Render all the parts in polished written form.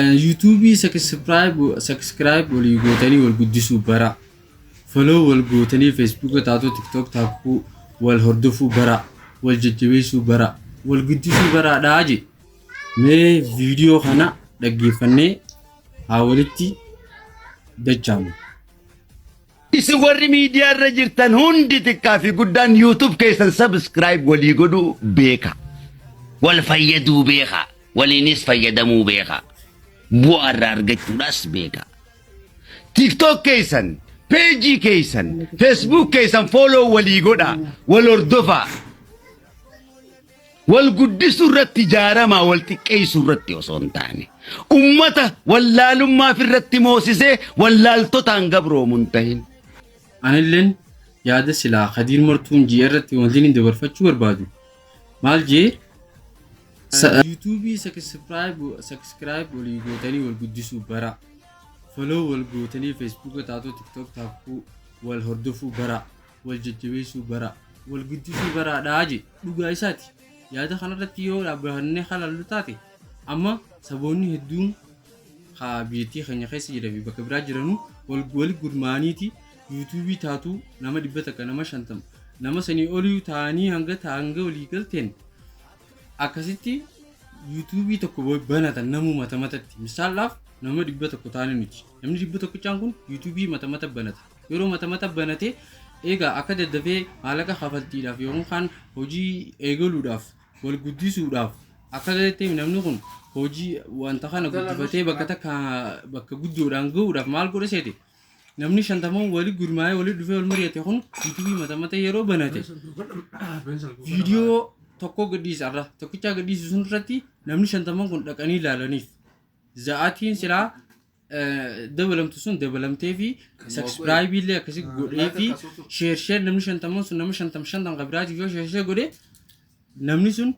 YouTube subscribe walii gootanii wal guddisuu bara. Follow wal gootanii Facebook taatoo TikTok taakuu wal hordofuu bara. Wal jajjabeessuu bara. Wal guddisuu bara dhaaje. Mee video kana dhaggeeffannee haa walitti dachaamu. Isin warri miidiyaa irra jirtan hundi xiqqaa fi guddaan YouTube keessan subscribe walii godhuu beeka. Wal fayyaduu beeka. Waliinis fayyadamuu beeka. Bu'aa irraa argachuudhaas beeka. TikTok keessan, page keessan, Facebook keessan follow walii godha. Wal hordofaa. Wal guddisuu irratti ijaaramaa wal xiqqeessuu irratti osoo hin taane. Ummata wallaalummaa irratti moosisee wallaaltotaan gabroomuun ta'in. Anilleen yaada silaa Khadiir Martuun ji'a irratti wanti inni dabarfachuu barbaadu. Maal jee? YouTube subscribe walii gootanii wal guddisuu bara. Follow wal gootanii Facebook taatoo TikTok taakuu wal hordofuu bara. Wal jajjabeessuu bara. Wal guddisuu bara dhaaje dhugaa isaati. Yaada kanarratti yoo dhaabbanne halallu taate amma saboonni hedduun biyyattii keenya keessa jedhame bakka biraa jiranu wal gurmaaniiti YouTube taatu nama 100 nama 50 nama sanii olii taanii hanga walii galteen akkasitti YouTube tokko banatan namu matamatatti misaalaaf nama 100 taanii nuti namni 100 caan kun YouTube matamata banata yeroo matamata banate eega akka daddafee maallaqa kafaltiidhaaf yookaan hojii eegaluudhaaf wal guddisuudhaaf akka galeetti namni kun hojii wanta kana guddifatee bakka guddoodhaan ga'uudhaaf maal godhe seete namni 50 wali gurmaa'ee wali dhufee wal mari'ate kun YouTube matamata yeroo banate video tokko gadhiisarra tokkicha gadhiisu sun irratti namni 50 kun dhaqanii ilaalaniif za'aatiin silaa dabalamtu sun dabalamtee fi subscribe illee akkasii godhee fi share namni 50 sun nama 55 qabiraati yoo share godhe namni sun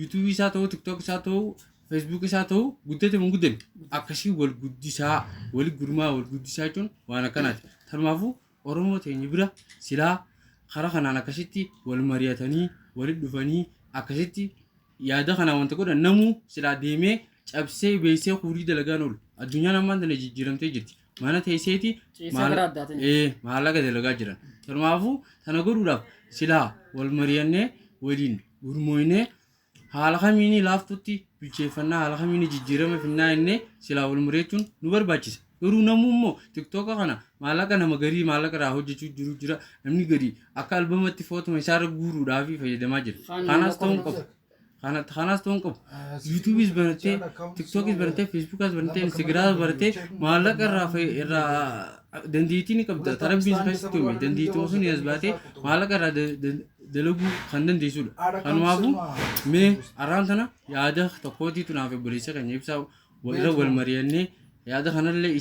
YouTube isaa ta'uu TikTok isaa ta'uu Facebook isaa ta'uu guddate mun guddan akkasii wal guddisaa wal gurmaa wal guddisaa jechuun waan akkanaati. Kanaafuu Oromoo teenya bira silaa karaa kanaan akkasitti wal mari'atanii walitti dhufanii akkasitti yaada kana wanta godhan namuu silaa deemee cabsee beeksee hurii dalagaan oolu addunyaan ammaan tana jijjiiramtee jirti. Mana teesseeti maallaqa dalagaa jiran. Kanaafuu sana godhuudhaaf silaa wal mari'annee waliin gurmooynee haala kamiini laaftutti bilcheeffannaa haala kamiini jijjiirama finnaa innee silaa wal mari'achuun nu barbaachisa. Garuu namuu immoo TikTok kana maallaqa nama garii maallaqa irraa hojjechuu jira namni garii akka albamatti footoma isaarra guuruudhaaf fayyadamaa jira. Kanaas ta'uun qabu. Kanaas ta'uun qabu. YouTube's baratee TikTok's baratee Facebook's baratee Instagram's baratee maallaqa irraa dandeettii ni qabda. Tarabbiin keessatti uume dandeettii sun as baatee maallaqa irraa dalaguu kan dandeessudha. Kanaafuu mee arraan tana yaada tokkootiitu naaf obboleessa keenya ibsaa walirra wal mari'annee yaada kanallee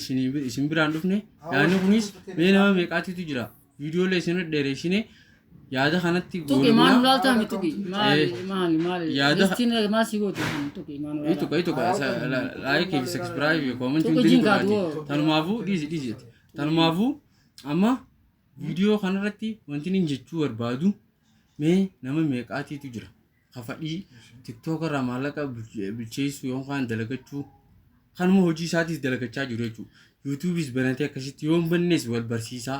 isin biraan dhufne yaadni kunis mee nama meeqaatiitu jira viidiyoolee isin dheeressinee yaada kanatti goonaa maal laaltaa mituki maal yaada istiin maasii gootu tuki maal ituka like subscribe comment tanumaafuu dhiisi tanumaafuu amma viidiyoo kanarratti wanti inni jechuu barbaadu mee nama meeqaatiitu jira kafadhii TikTok irraa maallaqa bilcheessuu yookaan dalagachuu kanuma hojii isaatiis dalagachaa jiru jechuudha. YouTube's banatee akkasitti yoo bannees wal barsiisaa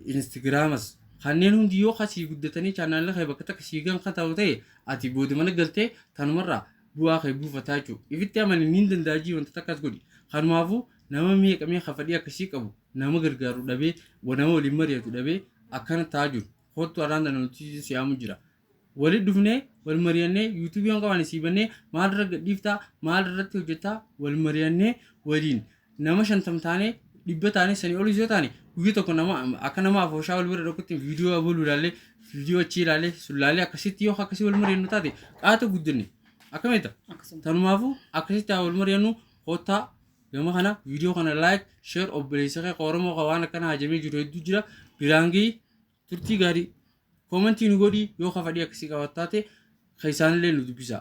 Instagramas kanneen hundi yoo kasii guddatanii chaanaalii kee bakka takka siigan kan ta'u ta'e ati booda mana galtee tanumarraa bu'aa kee buufataa jechuudha. Ifitti amanii niin dandaajii wanta takkas godhi. Kanumaafuu nama meeqamee kafadhii akkasii qabu nama gargaaru dhabee nama waliin mari'atu dhabee akkana ta'aa jiru. Kottu araan nuti siyaamu jira. Walitti dhufnee wal mari'annee YouTube yoon qaban siibannee maal irra gadhiiftaa maal irratti hojjetaa wal mari'annee waliin nama 50 taanee 100 taanee sanii ol yoo taane guyyaa tokko nama akka nama afooshaa wal bira dhokkutti viidiyoo aboluu ilaalee viidiyoo achi ilaalee sulaalee akkasitti yoo akkasii wal mari'annu taate qaata guddanne akkamitti tanumaafuu akkasitti wal mari'annu hotaa gama kana viidiyoo kana like share obboleessa kee Oromoo waan akkana hajamee jiru hedduu jira biraangii turtii gaarii komentiin godhi yoo kafadhii akkasii qabattaate keessaan illee nu dubbisa.